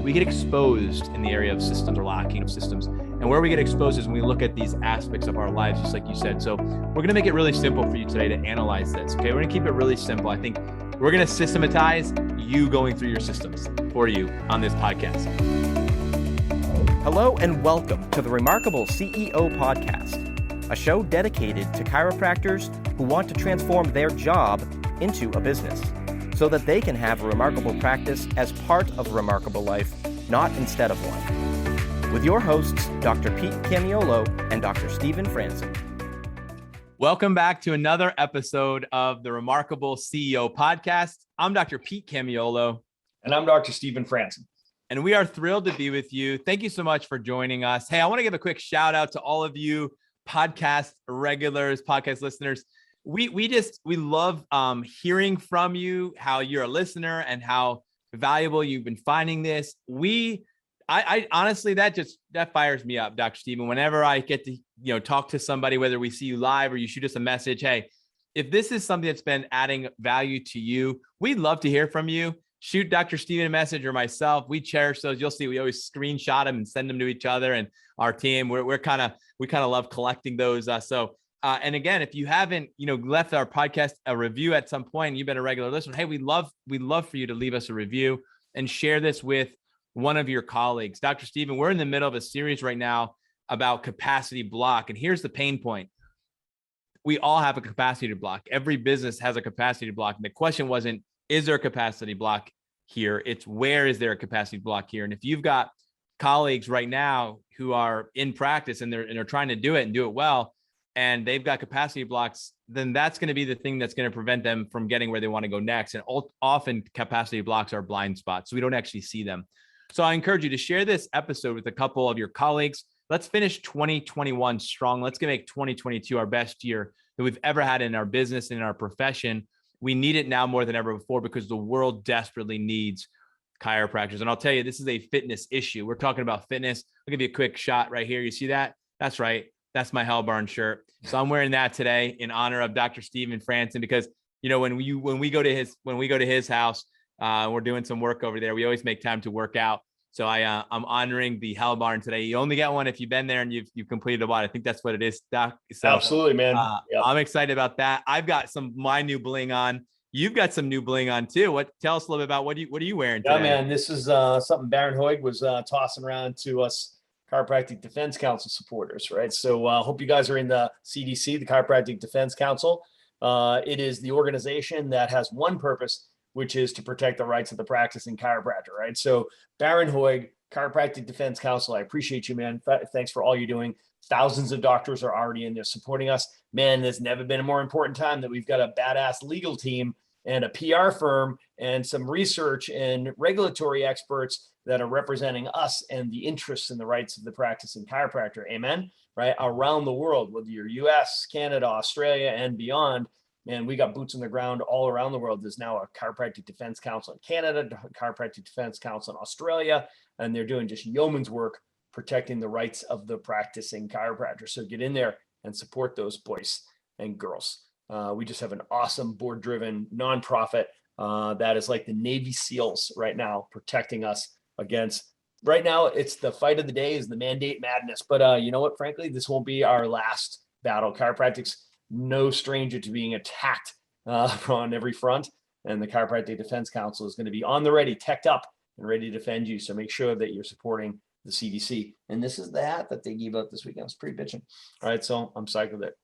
we get exposed in the area of systems or lacking of systems. And where we get exposed is when we look at these aspects of our lives, just like you said. So we're going to make it really simple for you today to analyze this. Okay. We're going to keep it really simple. I think we're going to systematize you going through your systems for you on this podcast. Hello and welcome to the Remarkable CEO Podcast, a show dedicated to chiropractors who want to transform their job into a business so that they can have a remarkable practice as part of a remarkable life, not instead of one. With your hosts, Dr. Pete Camiolo and Dr. Stephen Franson. Welcome back to another episode of the Remarkable CEO Podcast. I'm Dr. Pete Camiolo. And I'm Dr. Stephen Franson. And we are thrilled to be with you. Thank you so much for joining us. Hey, I want to give a quick shout out to all of you podcast regulars, podcast listeners. We love hearing from you, how you're a listener and how valuable you've been finding this. I honestly, that fires me up, Dr. Stephen. Whenever I get to, talk to somebody, whether we see you live or you shoot us a message, hey, if this is something that's been adding value to you, we'd love to hear from you. Shoot Dr. Stephen a message or myself. We cherish those. You'll see, we always screenshot them and send them to each other and our team. We kind of love collecting those. And again, if you haven't, left our podcast a review at some point, you've been a regular listener. Hey, we'd love for you to leave us a review and share this with one of your colleagues. Dr. Stephen, we're in the middle of a series right now about capacity block. And here's the pain point. We all have a capacity block. Every business has a capacity block. And the question wasn't, is there a capacity block here? It's where is there a capacity block here? And if you've got colleagues right now who are in practice and they're trying to do it and do it well, and they've got capacity blocks, then that's going to be the thing that's going to prevent them from getting where they want to go next. And often capacity blocks are blind spots, so we don't actually see them. So I encourage you to share this episode with a couple of your colleagues. Let's finish 2021 strong. Let's make 2022 our best year that we've ever had in our business and in our profession. We need it now more than ever before because the world desperately needs chiropractors. And I'll tell you, this is a fitness issue. We're talking about fitness. I'll give you a quick shot right here. You see that? That's right. That's my Hell Barn shirt. So I'm wearing that today in honor of Dr. Stephen Franson, because when we go to his house, we're doing some work over there. We always make time to work out. So I'm honoring the Hell Barn today. You only get one if you've been there and you've completed a lot. I think that's what it is, Doc. So, absolutely, man. Yep. I'm excited about that. I've got my new bling on. You've got some new bling on too. Tell us a little bit about what are you wearing today? Yeah, man. This is something Baron Hoig was tossing around to us Chiropractic Defense Council supporters, right? So hope you guys are in the CDC, the Chiropractic Defense Council. It is the organization that has one purpose, which is to protect the rights of the practicing chiropractor, right? So Baron Hoig, Chiropractic Defense Council, I appreciate you, man. Thanks for all you're doing. Thousands of doctors are already in there supporting us. Man, there's never been a more important time that we've got a badass legal team and a PR firm and some research and regulatory experts that are representing us and the interests and the rights of the practicing chiropractor. Amen. Right? Around the world, whether you're US, Canada, Australia, and beyond. And we got boots on the ground all around the world. There's now a Chiropractic Defense Council in Canada, Chiropractic Defense Council in Australia, and they're doing just yeoman's work protecting the rights of the practicing chiropractor. So get in there and support those boys and girls. We just have an awesome board-driven nonprofit that is like the Navy SEALs right now, protecting us against. Right now, it's the fight of the day is the mandate madness. But you know what? Frankly, this won't be our last battle. Chiropractic's no stranger to being attacked on every front. And the Chiropractic Defense Council is going to be on the ready, teched up and ready to defend you. So make sure that you're supporting the CDC. And this is the hat that they gave out this weekend. It's pretty bitching. All right. So I'm psyched with it.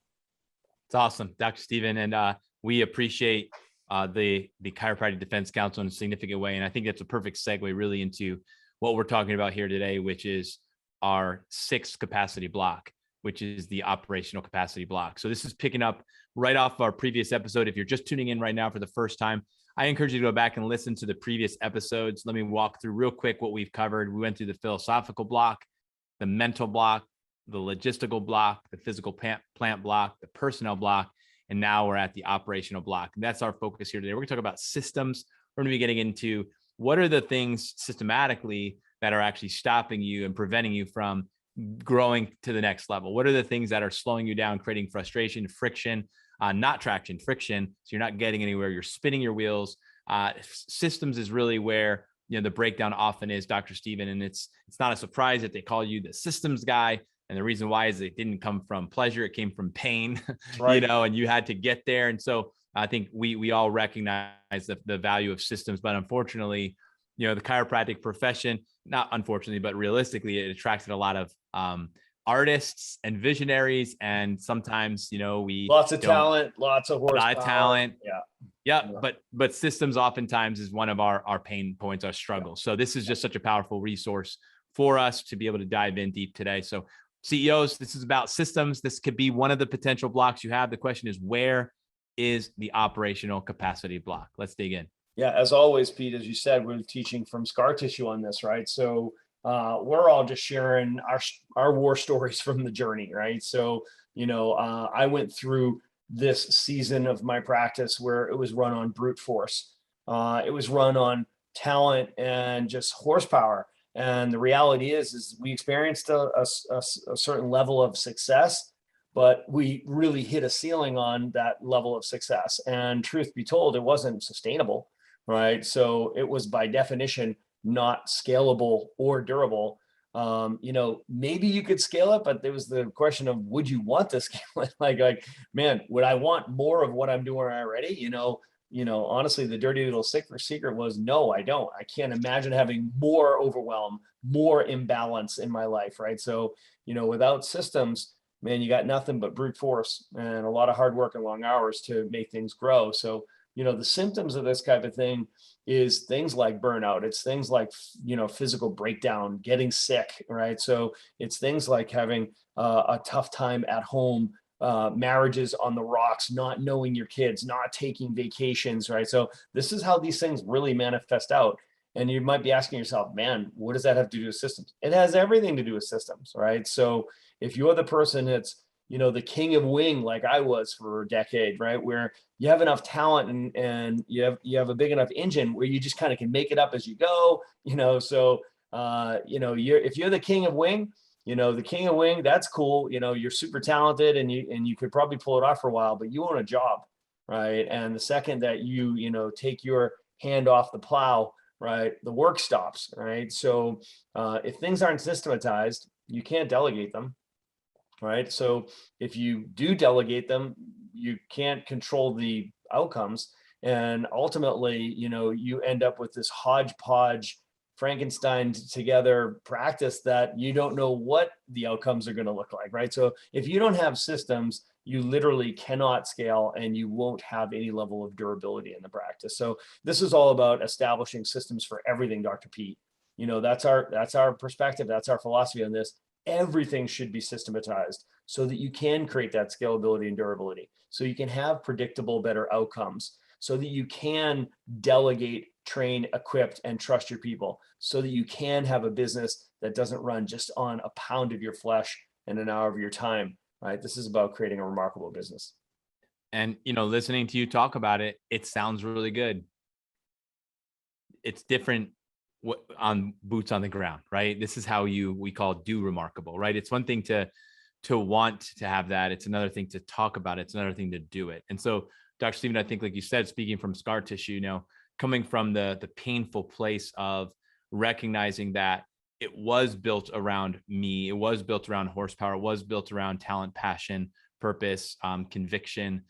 It's awesome, Dr. Stephen. And we appreciate the Chiropractic Defense Council in a significant way. And I think that's a perfect segue really into what we're talking about here today, which is our sixth capacity block, which is the operational capacity block. So this is picking up right off our previous episode. If you're just tuning in right now for the first time, I encourage you to go back and listen to the previous episodes. Let me walk through real quick what we've covered. We went through the philosophical block, the mental block, the logistical block, the physical plant block, the personnel block, and now we're at the operational block. And that's our focus here today. We're going to talk about systems. We're going to be getting into what are the things systematically that are actually stopping you and preventing you from growing to the next level. What are the things that are slowing you down, creating frustration, friction, not traction, friction. So you're not getting anywhere. You're spinning your wheels. Systems is really where the breakdown often is, Dr. Stephen, and it's not a surprise that they call you the systems guy. And the reason why is it didn't come from pleasure, it came from pain, Right. and you had to get there. And so I think we all recognize the value of systems, but unfortunately, the chiropractic profession, not unfortunately, but realistically, it attracted a lot of artists and visionaries. And sometimes, we Lots of talent, lots of horsepower. A lot of talent. Yeah. Yeah. But systems oftentimes is one of our pain points, our struggles. So this is just such a powerful resource for us to be able to dive in deep today. So CEOs, this is about systems. This could be one of the potential blocks you have. The question is, where is the operational capacity block? Let's dig in. Yeah, as always, Pete, as you said, we're teaching from scar tissue on this, right? So we're all just sharing our war stories from the journey, right? So, I went through this season of my practice where it was run on brute force. It was run on talent and just horsepower. And the reality is we experienced a certain level of success, but we really hit a ceiling on that level of success. And truth be told, it wasn't sustainable, right? So it was by definition not scalable or durable. Maybe you could scale it, but there was the question of, would you want to scale it? like, man, would I want more of what I'm doing already? Honestly, the dirty little secret was, no, I don't. I can't imagine having more overwhelm, more imbalance in my life, right? So, without systems, man, you got nothing but brute force and a lot of hard work and long hours to make things grow. So, the symptoms of this type of thing is things like burnout. It's things like, physical breakdown, getting sick, right? So it's things like having a tough time at home, marriages on the rocks, not knowing your kids, not taking vacations, right? So this is how these things really manifest out. And you might be asking yourself, man, what does that have to do with systems? It has everything to do with systems, right? So if you're the person that's, the king of wing, like I was for a decade, right? Where you have enough talent and you have a big enough engine where you just kind of can make it up as you go, so, if you're the king of wing, the king of wing, that's cool. You're super talented and you could probably pull it off for a while, but you want a job, right? And the second that you take your hand off the plow, right, the work stops, right? So if things aren't systematized, you can't delegate them, right? So if you do delegate them, you can't control the outcomes. And ultimately, you end up with this hodgepodge, Frankenstein together practice that you don't know what the outcomes are going to look like, right? So if you don't have systems, you literally cannot scale and you won't have any level of durability in the practice. So this is all about establishing systems for everything, Dr. Pete. That's our perspective. That's our philosophy on this. Everything should be systematized so that you can create that scalability and durability, so you can have predictable, better outcomes, so that you can delegate, train, equip, and trust your people, so that you can have a business that doesn't run just on a pound of your flesh and an hour of your time, right? This is about creating a remarkable business. And, listening to you talk about it, it sounds really good. It's different on boots on the ground, right? This is how we call do remarkable, right? It's one thing to want to have that. It's another thing to talk about it. It's another thing to do it. And so, Dr. Stephen, I think, like you said, speaking from scar tissue, coming from the painful place of recognizing that it was built around me, it was built around horsepower, it was built around talent, passion, purpose, conviction,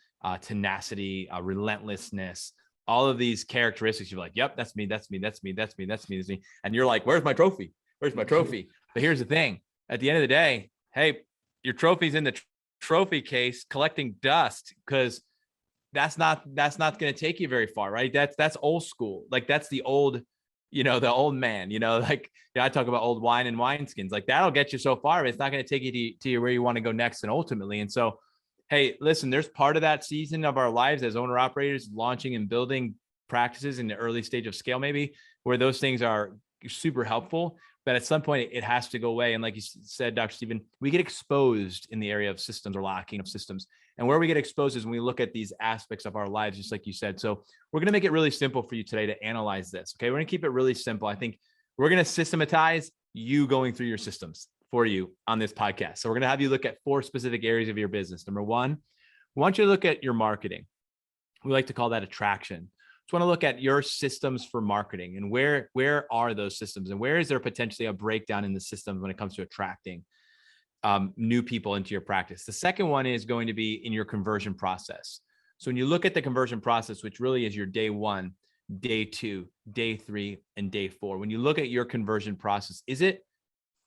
tenacity, relentlessness. All of these characteristics, you're like, yep, that's me, that's me, that's me, that's me, that's me, that's me. And you're like, where's my trophy? Where's my trophy? But here's the thing. At the end of the day, hey, your trophy's in the trophy case collecting dust, because that's not going to take you very far, right? That's old school. Like that's the old, the old man, I talk about old wine and wineskins. Like that'll get you so far, but it's not going to take you to where you want to go next and ultimately. And so, hey, listen, there's part of that season of our lives as owner operators launching and building practices in the early stage of scale, maybe where those things are super helpful, but at some point it has to go away. And like you said, Dr. Stephen, we get exposed in the area of systems or lacking of systems. And where we get exposed is when we look at these aspects of our lives, just like you said. So we're going to make it really simple for you today to analyze this. Okay. We're going to keep it really simple. I think we're going to systematize you going through your systems for you on this podcast. So we're going to have you look at 4 specific areas of your business. Number 1, we want you to look at your marketing. We like to call that attraction. just want to look at your systems for marketing and where are those systems and where is there potentially a breakdown in the system when it comes to attracting new people into your practice. The second one is going to be in your conversion process. So when you look at the conversion process, which really is your day 1, day 2, day 3, and day 4, when you look at your conversion process, is it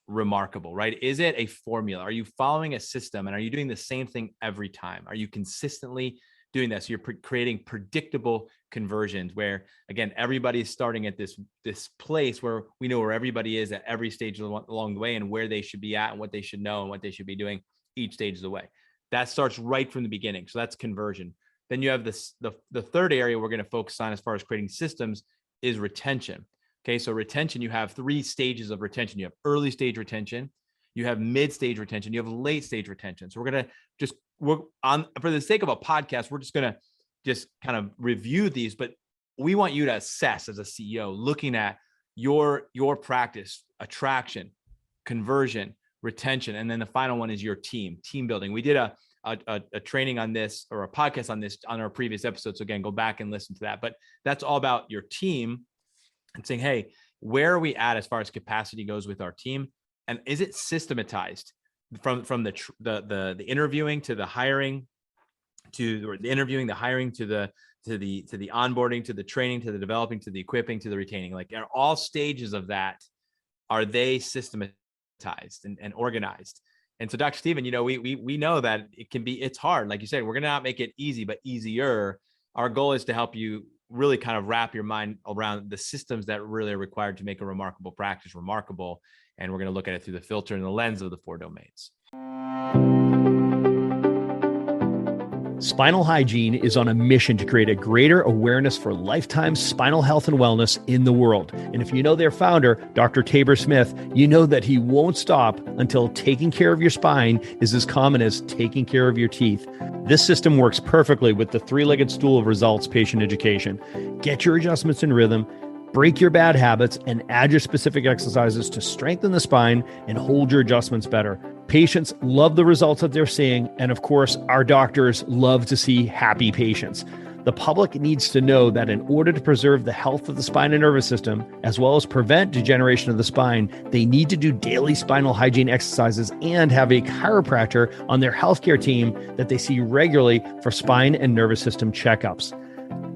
remarkable, right? Is it a formula? Are you following a system and are you doing the same thing every time? Are you consistently doing that? So you're creating predictable conversions where, again, everybody's starting at this place where we know where everybody is at every stage along the way and where they should be at and what they should know and what they should be doing each stage of the way. That starts right from the beginning. So that's conversion. Then you have the third area we're going to focus on as far as creating systems is retention. Okay, so retention, you have 3 stages of retention. You have early stage retention, you have mid stage retention, you have late stage retention. So we're going to for the sake of a podcast, we're just going to kind of review these, but we want you to assess as a CEO, looking at your practice, attraction, conversion, retention, and then the final one is your team building. We did a training on this or a podcast on this on our previous episode. So again, go back and listen to that. But that's all about your team and saying, hey, where are we at as far as capacity goes with our team? And is it systematized from the interviewing to the hiring to the interviewing, the hiring to the onboarding, to the training, to the developing, to the equipping, to the retaining, like are all stages of that, are they systematized and organized? And so Dr. Stephen, we know that it's hard. Like you said, we're going to not make it easy, but easier. Our goal is to help you really kind of wrap your mind around the systems that really are required to make a remarkable practice remarkable. And we're going to look at it through the filter and the lens of the 4 domains. Spinal Hygiene is on a mission to create a greater awareness for lifetime spinal health and wellness in the world. And if you know their founder, Dr. Tabor Smith, you know that he won't stop until taking care of your spine is as common as taking care of your teeth. This system works perfectly with the 3-legged stool of results patient education. Get your adjustments in rhythm, break your bad habits, and add your specific exercises to strengthen the spine and hold your adjustments better. Patients love the results that they're seeing, and of course, our doctors love to see happy patients. The public needs to know that in order to preserve the health of the spine and nervous system, as well as prevent degeneration of the spine, they need to do daily spinal hygiene exercises and have a chiropractor on their healthcare team that they see regularly for spine and nervous system checkups.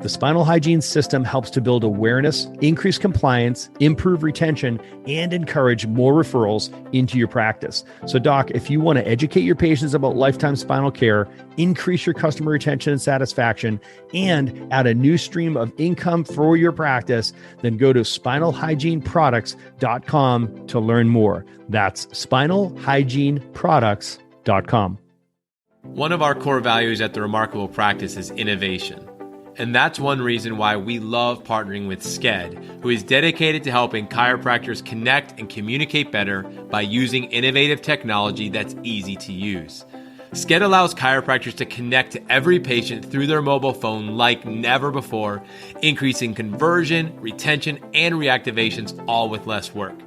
The Spinal Hygiene System helps to build awareness, increase compliance, improve retention, and encourage more referrals into your practice. So, Doc, if you want to educate your patients about lifetime spinal care, increase your customer retention and satisfaction, and add a new stream of income for your practice, then go to spinalhygieneproducts.com to learn more. That's spinalhygieneproducts.com. One of our core values at The Remarkable Practice is innovation. And that's one reason why we love partnering with Sked, who is dedicated to helping chiropractors connect and communicate better by using innovative technology that's easy to use. Sked allows chiropractors to connect to every patient through their mobile phone like never before, increasing conversion, retention, and reactivations, all with less work.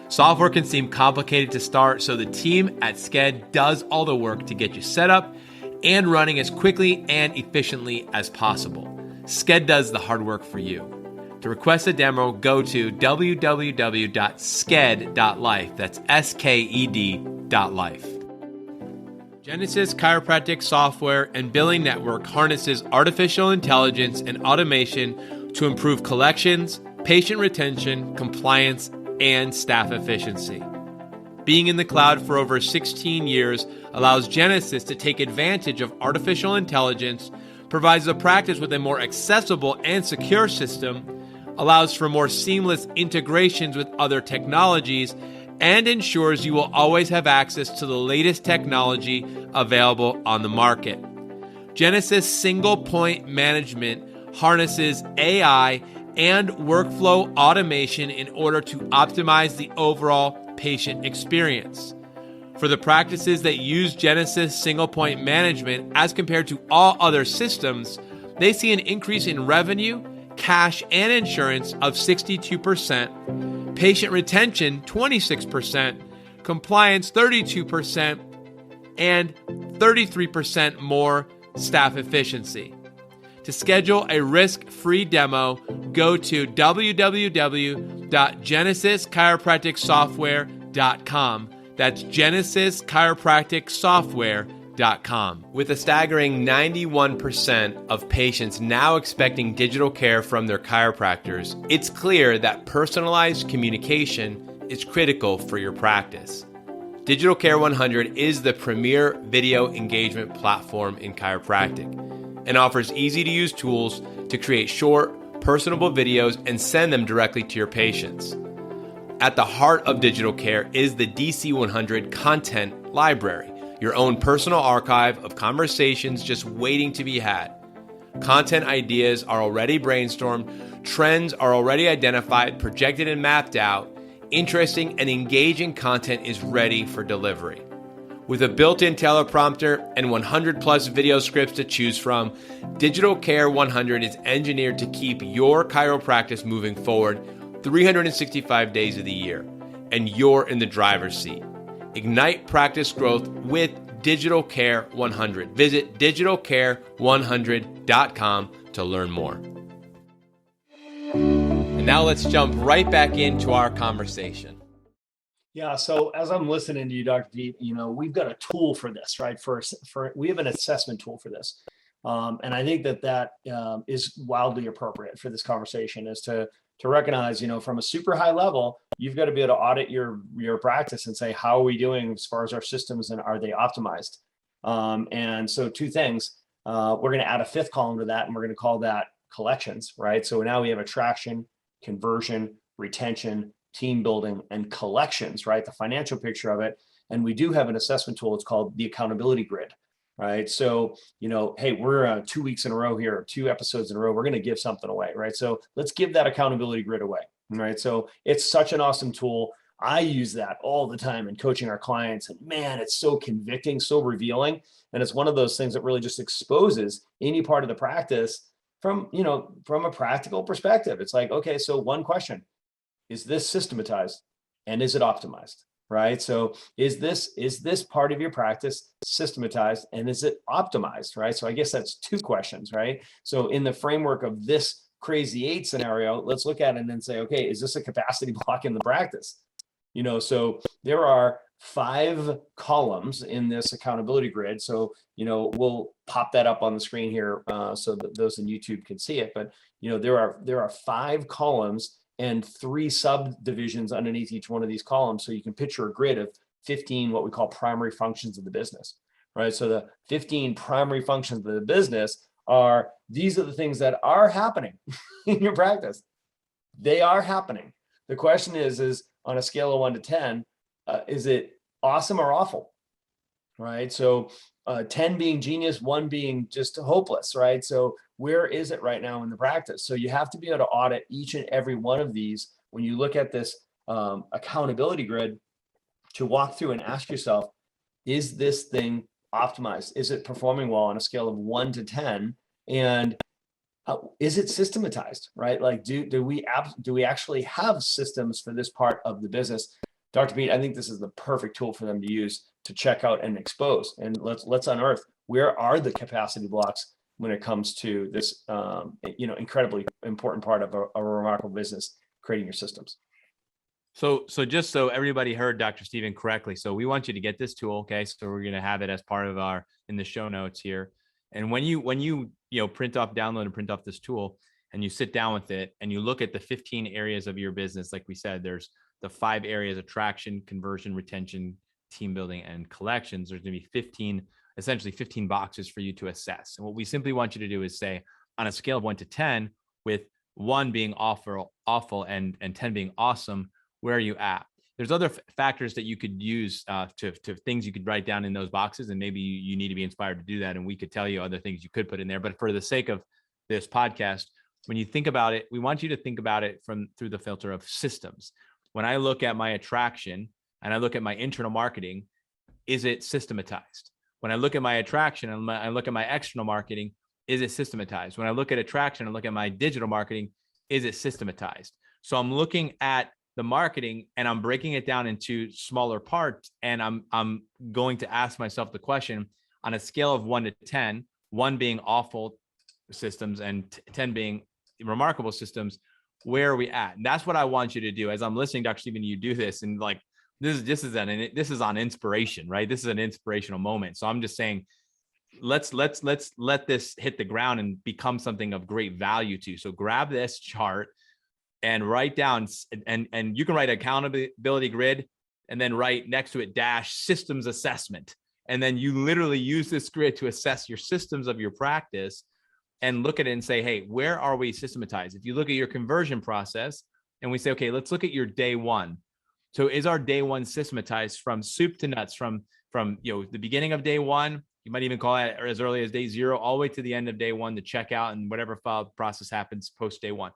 Software can seem complicated to start, so the team at Sked does all the work to get you set up and running as quickly and efficiently as possible. Sked does the hard work for you. To request a demo, go to www.sked.life. That's sked.life. Genesis Chiropractic Software and Billing Network harnesses artificial intelligence and automation to improve collections, patient retention, compliance, and staff efficiency. Being in the cloud for over 16 years allows Genesis to take advantage of artificial intelligence, provides the practice with a more accessible and secure system, allows for more seamless integrations with other technologies, and ensures you will always have access to the latest technology available on the market. Genesis Single Point Management harnesses AI and workflow automation in order to optimize the overall patient experience. For the practices that use Genesis Single Point Management as compared to all other systems, they see an increase in revenue, cash, and insurance of 62%, patient retention 26%, compliance 32%, and 33% more staff efficiency. To schedule a risk-free demo, go to www.genesischiropracticsoftware.com. That's genesischiropracticsoftware.com. With a staggering 91% of patients now expecting digital care from their chiropractors, it's clear that personalized communication is critical for your practice. Digital Care 100 is the premier video engagement platform in chiropractic and offers easy-to-use tools to create short, personable videos and send them directly to your patients. At the heart of digital care is the DC100 content library, your own personal archive of conversations just waiting to be had. Content ideas are already brainstormed, trends are already identified, projected and mapped out. Interesting and engaging content is ready for delivery. With a built-in teleprompter and 100 plus video scripts to choose from, Digital Care 100 is engineered to keep your chiropractic moving forward 365 days of the year, and you're in the driver's seat. Ignite practice growth with Digital Care 100. Visit digitalcare100.com to learn more. And now let's jump right back into our conversation. Yeah. So as I'm listening to you, Dr. Pete, we've got a tool for this, right? We have an assessment tool for this. And I think that is wildly appropriate for this conversation, is to recognize, from a super high level, you've got to be able to audit your practice and say, how are we doing as far as our systems, and are they optimized? And so two things, we're going to add a fifth column to that, and we're going to call that collections, right? So now we have attraction, conversion, retention, team building, and collections, right? The financial picture of it. And we do have an assessment tool. It's called the accountability grid, right? So, hey, we're 2 weeks in a row here, 2 episodes in a row, we're going to give something away, right? So let's give that accountability grid away, right? So it's such an awesome tool. I use that all the time in coaching our clients, and man, it's so convicting, so revealing. And it's one of those things that really just exposes any part of the practice from a practical perspective. It's like, okay, so one question: is this systematized, and is it optimized, right? So is this part of your practice systematized, and is it optimized, right? So I guess that's 2 questions, right? So in the framework of this crazy 8 scenario, let's look at it and then say, okay, is this a capacity block in the practice? So there are 5 columns in this accountability grid. So, we'll pop that up on the screen here so that those in YouTube can see it. But, there are 5 columns and 3 subdivisions underneath each one of these columns. So you can picture a grid of 15, what we call primary functions of the business, right? So the 15 primary functions of the business these are the things that are happening in your practice. They are happening. The question is on a scale of 1 to 10, is it awesome or awful, right? So 10 being genius, 1 being just hopeless, right? So where is it right now in the practice? So you have to be able to audit each and every one of these when you look at this accountability grid, to walk through and ask yourself, is this thing optimized? Is it performing well on a scale of 1 to 10? And is it systematized, right? Like, do we actually have systems for this part of the business? Dr. Pete, I think this is the perfect tool for them to use to check out and expose. And let's unearth, where are the capacity blocks when it comes to this, incredibly important part of a remarkable business, creating your systems. So just so everybody heard Dr. Stephen correctly, so we want you to get this tool, okay? So we're going to have it as part of in the show notes here. And when you download and print off this tool, and you sit down with it and you look at the 15 areas of your business, like we said, there's the 5 areas: attraction, conversion, retention, team building, and collections. There's going to be essentially 15 boxes for you to assess. And what we simply want you to do is say, on a scale of 1 to 10, with 1 being awful and 10 being awesome, where are you at? There's other factors that you could use to things you could write down in those boxes, and maybe you need to be inspired to do that, and we could tell you other things you could put in there. But for the sake of this podcast, when you think about it, we want you to think about it through the filter of systems. When I look at my attraction and I look at my internal marketing, is it systematized? When I look at my attraction and I look at my external marketing, is it systematized? When I look at attraction and look at my digital marketing, is it systematized? So I'm looking at the marketing and I'm breaking it down into smaller parts, and I'm going to ask myself the question, on a scale of 1 to 10, 1 being awful, systems and 10 being remarkable systems. Where are we at? And that's what I want you to do. As I'm listening, Dr. Stephen, you do this, and like this is on inspiration, right? This is an inspirational moment. So I'm just saying, let's let this hit the ground and become something of great value to you. So grab this chart and write down, and you can write accountability grid, and then write next to it dash systems assessment. And then you literally use this grid to assess your systems of your practice and look at it and say, hey, where are we systematized? If you look at your conversion process and we say, okay, let's look at your day one. So is our day one systematized from soup to nuts, from the beginning of day one, you might even call it as early as day 0, all the way to the end of day 1, the checkout and whatever file process happens post day 1.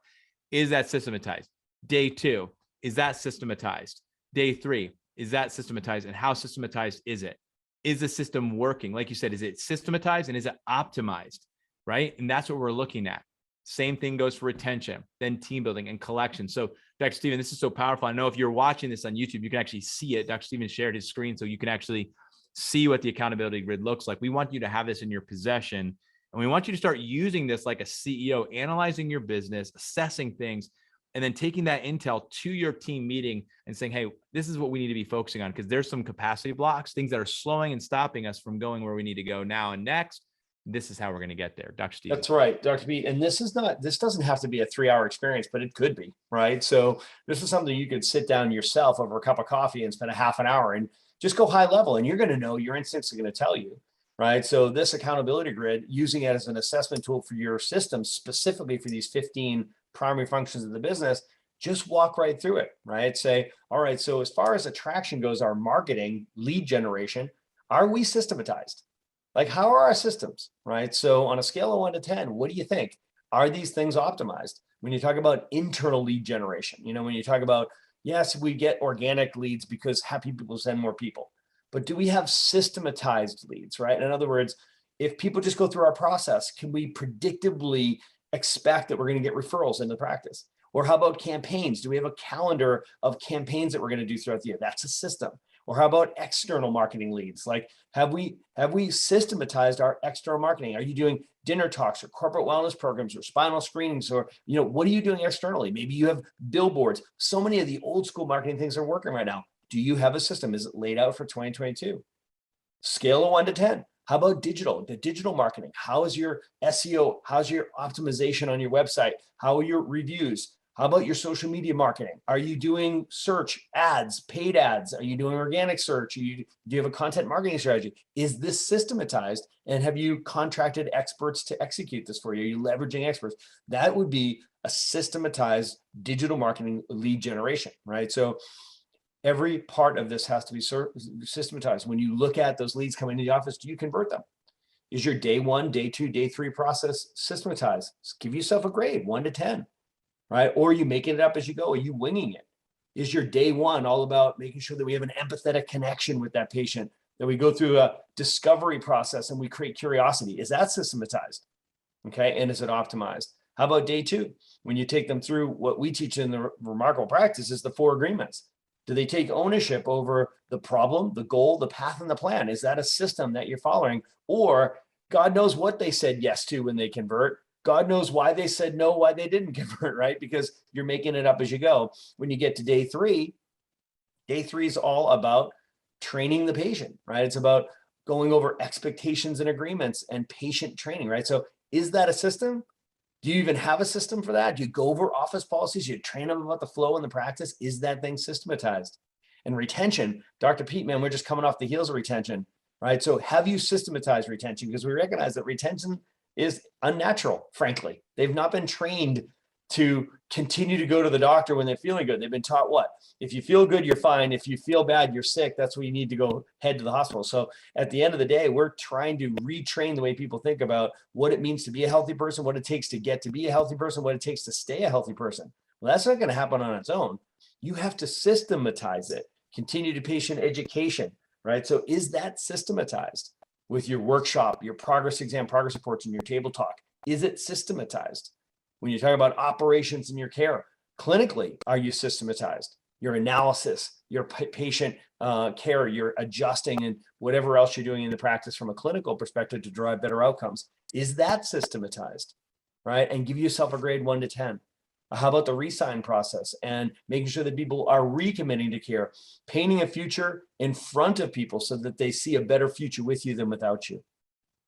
Is that systematized? Day 2, is that systematized? Day 3, is that systematized? And how systematized is it? Is the system working? Like you said, is it systematized and is it optimized? Right? And that's what we're looking at. Same thing goes for retention, then team building and collection. So Dr. Stephen, this is so powerful. I know if you're watching this on YouTube, you can actually see it. Dr. Stephen shared his screen so you can actually see what the accountability grid looks like. We want you to have this in your possession, and we want you to start using this like a CEO, analyzing your business, assessing things, and then taking that intel to your team meeting and saying, hey, this is what we need to be focusing on, because there's some capacity blocks, things that are slowing and stopping us from going where we need to go now and next. This is how we're going to get there. Dr. Steve. That's right, Dr. B. And this doesn't have to be a 3-hour experience, but it could be, right? So this is something you could sit down yourself over a cup of coffee and spend a half an hour and just go high level, and you're going to know, your instincts are going to tell you, right? So this accountability grid, using it as an assessment tool for your system, specifically for these 15 primary functions of the business, just walk right through it, right? Say, all right, so as far as attraction goes, our marketing, lead generation, are we systematized? Like, how are our systems, right? So on a scale of 1 to 10, what do you think? Are these things optimized? When you talk about internal lead generation, when you talk about, yes, we get organic leads because happy people send more people, but do we have systematized leads, right? In other words, if people just go through our process, can we predictably expect that we're going to get referrals into practice? Or how about campaigns? Do we have a calendar of campaigns that we're going to do throughout the year? That's a system. Or how about external marketing leads? Like, have we systematized our external marketing? Are you doing dinner talks or corporate wellness programs or spinal screenings? Or, what are you doing externally? Maybe you have billboards. So many of the old school marketing things are working right now. Do you have a system? Is it laid out for 2022? Scale of 1 to 10. How about digital? The digital marketing. How is your SEO? How's your optimization on your website? How are your reviews? How about your social media marketing? Are you doing search ads, paid ads? Are you doing organic search? Do you have a content marketing strategy? Is this systematized? And have you contracted experts to execute this for you? Are you leveraging experts? That would be a systematized digital marketing lead generation, right? So every part of this has to be systematized. When you look at those leads coming into the office, do you convert them? Is your day 1, day 2, day 3 process systematized? Give yourself a grade, 1 to 10. Right? Or are you making it up as you go? Are you winging it? Is your day 1 all about making sure that we have an empathetic connection with that patient, that we go through a discovery process and we create curiosity? Is that systematized? Okay. And is it optimized? How about day 2? When you take them through what we teach in the Remarkable Practice is the 4 agreements. Do they take ownership over the problem, the goal, the path, and the plan? Is that a system that you're following? Or God knows what they said yes to when they convert. God knows why they said no, why they didn't convert, right? Because you're making it up as you go. When you get to day 3 is all about training the patient, right? It's about going over expectations and agreements and patient training, right? So is that a system? Do you even have a system for that? Do you go over office policies? Do you train them about the flow and the practice? Is that thing systematized? And retention, Dr. Pete, man, we're just coming off the heels of retention, right? So have you systematized retention? Because we recognize that retention is unnatural, frankly. They've not been trained to continue to go to the doctor when they're feeling good. They've been taught what? If you feel good, you're fine. If you feel bad, you're sick. That's when you need to go head to the hospital. So at the end of the day, we're trying to retrain the way people think about what it means to be a healthy person, what it takes to get to be a healthy person, what it takes to stay a healthy person. Well, that's not going to happen on its own. You have to systematize it. Continue to patient education, right? So is that systematized? With your workshop, your progress exam, progress reports, and your table talk? Is it systematized? When you talk about operations in your care, clinically, are you systematized? your analysis, your patient care, your adjusting, and whatever else you're doing in the practice from a clinical perspective to drive better outcomes. Is that systematized, right? And give yourself a grade 1 to 10. How about the re-sign process and making sure that people are recommitting to care, painting a future in front of people so that they see a better future with you than without you.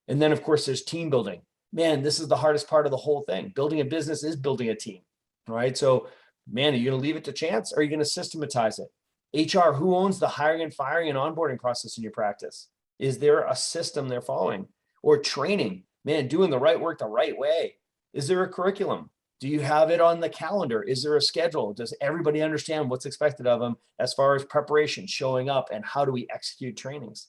And then, of course, there's team building. Man, this is the hardest part of the whole thing. Building a business is building a team, right? So, man, are you going to leave it to chance or are you going to systematize it? HR, who owns the hiring and firing and onboarding process in your practice? Is there a system they're following? Or training, man, doing the right work the right way. Is there a curriculum? Do you have it on the calendar? Is there a schedule? Does everybody understand what's expected of them as far as preparation, showing up, and how do we execute trainings?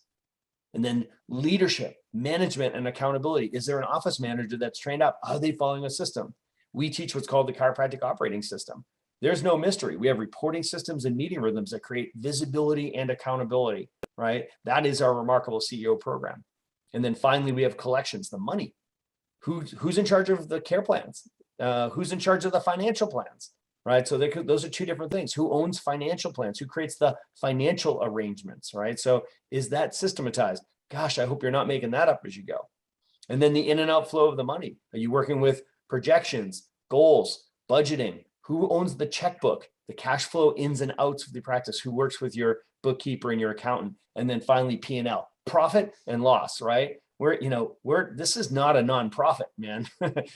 And then leadership, management, and accountability. Is there an office manager that's trained up? Are they following a system? We teach what's called the chiropractic operating system. There's no mystery. We have reporting systems and meeting rhythms that create visibility and accountability, right? That is our remarkable CEO program. And then finally, we have collections, the money. Who's in charge of the care plans? Who's in charge of the financial plans, right? So those are two different things. Who owns financial plans? Who creates the financial arrangements, right? So is that systematized? Gosh, I hope you're not making that up as you go. And then the in and out flow of the money. Are you working with projections, goals, budgeting? Who owns the checkbook, the cash flow ins and outs of the practice? Who works with your bookkeeper and your accountant? And then finally, P&L, profit and loss, right? This is not a nonprofit, man.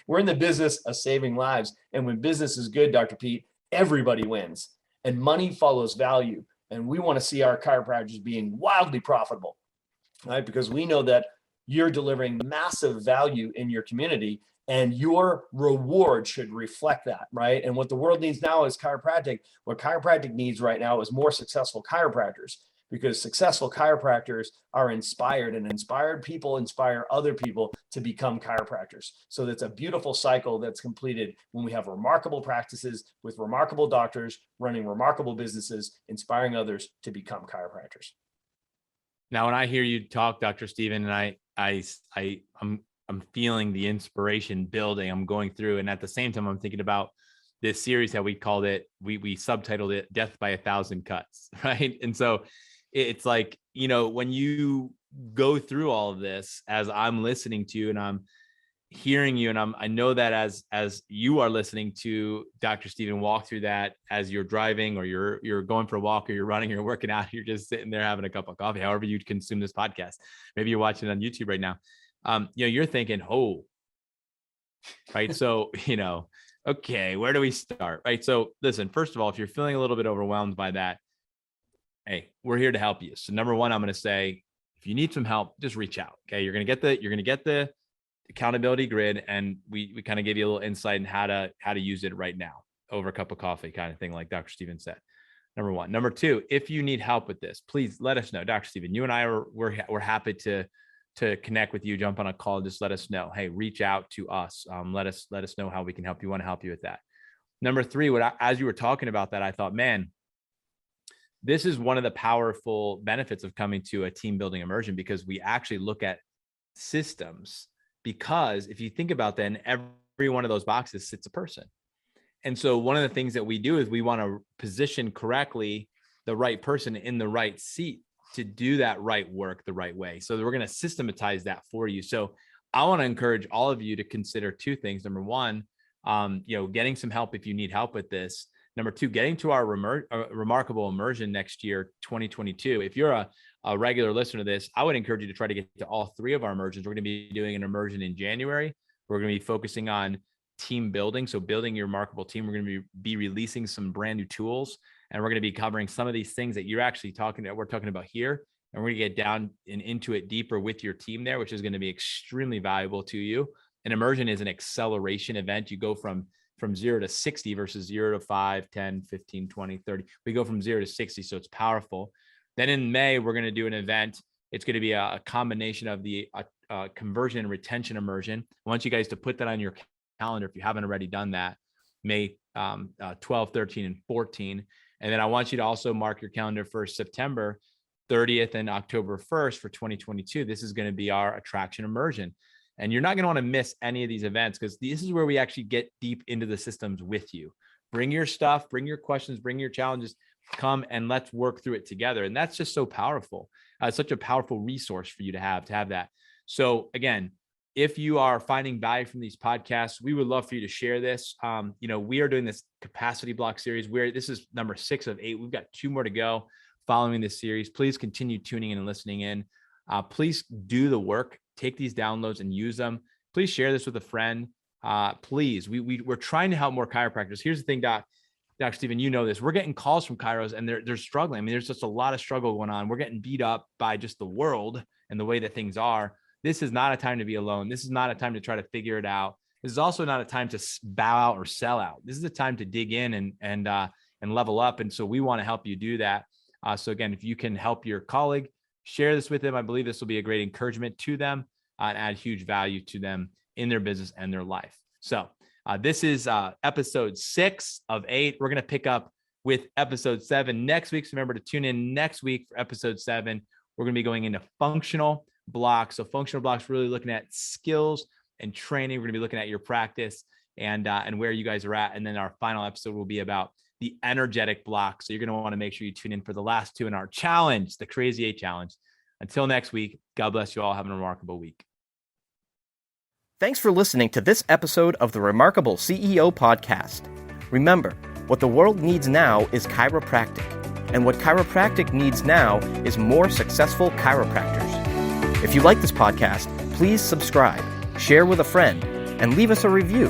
We're in the business of saving lives. And when business is good, Dr. Pete, everybody wins and money follows value. And we want to see our chiropractors being wildly profitable, right? Because we know that you're delivering massive value in your community and your reward should reflect that, right? And what the world needs now is chiropractic. What chiropractic needs right now is more successful chiropractors, because successful chiropractors are inspired, and inspired people inspire other people to become chiropractors. So that's a beautiful cycle that's completed when we have remarkable practices with remarkable doctors running remarkable businesses, inspiring others to become chiropractors. Now, when I hear you talk, Dr. Stephen, and I'm feeling the inspiration building. I'm going through, and at the same time, I'm thinking about this series that we called it. We subtitled it "Death by 1,000 Cuts," right? And so it's like, when you go through all of this, as I'm listening to you and I'm hearing you, and I know that as you are listening to Dr. Stephen walk through that, as you're driving or you're going for a walk or you're running or you're working out, you're just sitting there having a cup of coffee, however you consume this podcast. Maybe you're watching it on YouTube right now. You're thinking, oh, right. So, okay, where do we start? Right. So listen, first of all, if you're feeling a little bit overwhelmed by that, hey, we're here to help you. So number one, I'm going to say, if you need some help, just reach out. Okay. You're going to get the accountability grid. And we kind of give you a little insight in how to use it right now over a cup of coffee kind of thing, like Dr. Stephen said. Number one. Number two, if you need help with this, please let us know. Dr. Stephen, you and I we're happy to connect with you, jump on a call, just let us know. Hey, reach out to us. Let us know how we can help you. Want to help you with that. Number three, as you were talking about that, I thought, man, this is one of the powerful benefits of coming to a team building immersion, because we actually look at systems. Because if you think about that, in every one of those boxes sits a person. And so one of the things that we do is we want to position correctly the right person in the right seat to do that right work the right way. So we're going to systematize that for you. So I want to encourage all of you to consider two things. Number one, getting some help if you need help with this. Number two, getting to our remarkable immersion next year, 2022. If you're a regular listener to this, I would encourage you to try to get to all three of our immersions. We're going to be doing an immersion in January. We're going to be focusing on team building. So building your remarkable team. We're going to be releasing some brand new tools, and we're going to be covering some of these things that you're actually we're talking about here. And we're going to get down and into it deeper with your team there, which is going to be extremely valuable to you. An immersion is an acceleration event. You go from 0 to 60 versus 0 to 5, 10, 15, 20, 30. We go from 0 to 60. So it's powerful. Then in May, we're going to do an event. It's going to be a combination of the conversion and retention immersion. I want you guys to put that on your calendar if you haven't already done that, May 12, 13, and 14. And then I want you to also mark your calendar for September 30th and October 1st for 2022. This is going to be our attraction immersion. And you're not going to want to miss any of these events, because this is where we actually get deep into the systems with you. Bring your stuff, bring your questions, bring your challenges, come and let's work through it together. And that's just so powerful. Such a powerful resource for you to have that. So again, if you are finding value from these podcasts, we would love for you to share this. We are doing this capacity block series where this is number 6 of 8. We've got 2 more to go following this series. Please continue tuning in and listening in. Please do the work, take these downloads and use them. Please share this with a friend. Please, we're trying to help more chiropractors. Here's the thing, Doc Stephen, you know this. We're getting calls from chiros and they're struggling. I mean, there's just a lot of struggle going on. We're getting beat up by just the world and the way that things are. This is not a time to be alone. This is not a time to try to figure it out. This is also not a time to bow out or sell out. This is a time to dig in and level up. And so we want to help you do that. So again, if you can help your colleague, share this with them. I believe this will be a great encouragement to them and add huge value to them in their business and their life. So this is episode 6 of 8. We're going to pick up with episode 7 next week. So remember to tune in next week for episode 7. We're going to be going into functional blocks. So functional blocks, really looking at skills and training. We're going to be looking at your practice and where you guys are at. And then our final episode will be about the energetic block. So you're going to want to make sure you tune in for the last 2 in our challenge, the Crazy 8 challenge. Until next week, God bless you all. Have a remarkable week. Thanks for listening to this episode of the Remarkable CEO Podcast. Remember, what the world needs now is chiropractic, and what chiropractic needs now is more successful chiropractors. If you like this podcast, please subscribe, share with a friend, and leave us a review.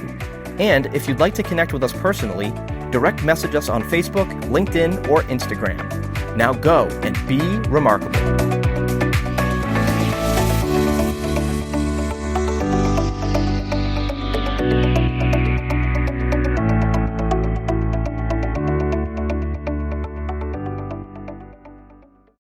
And if you'd like to connect with us personally, direct message us on Facebook, LinkedIn, or Instagram. Now go and be remarkable.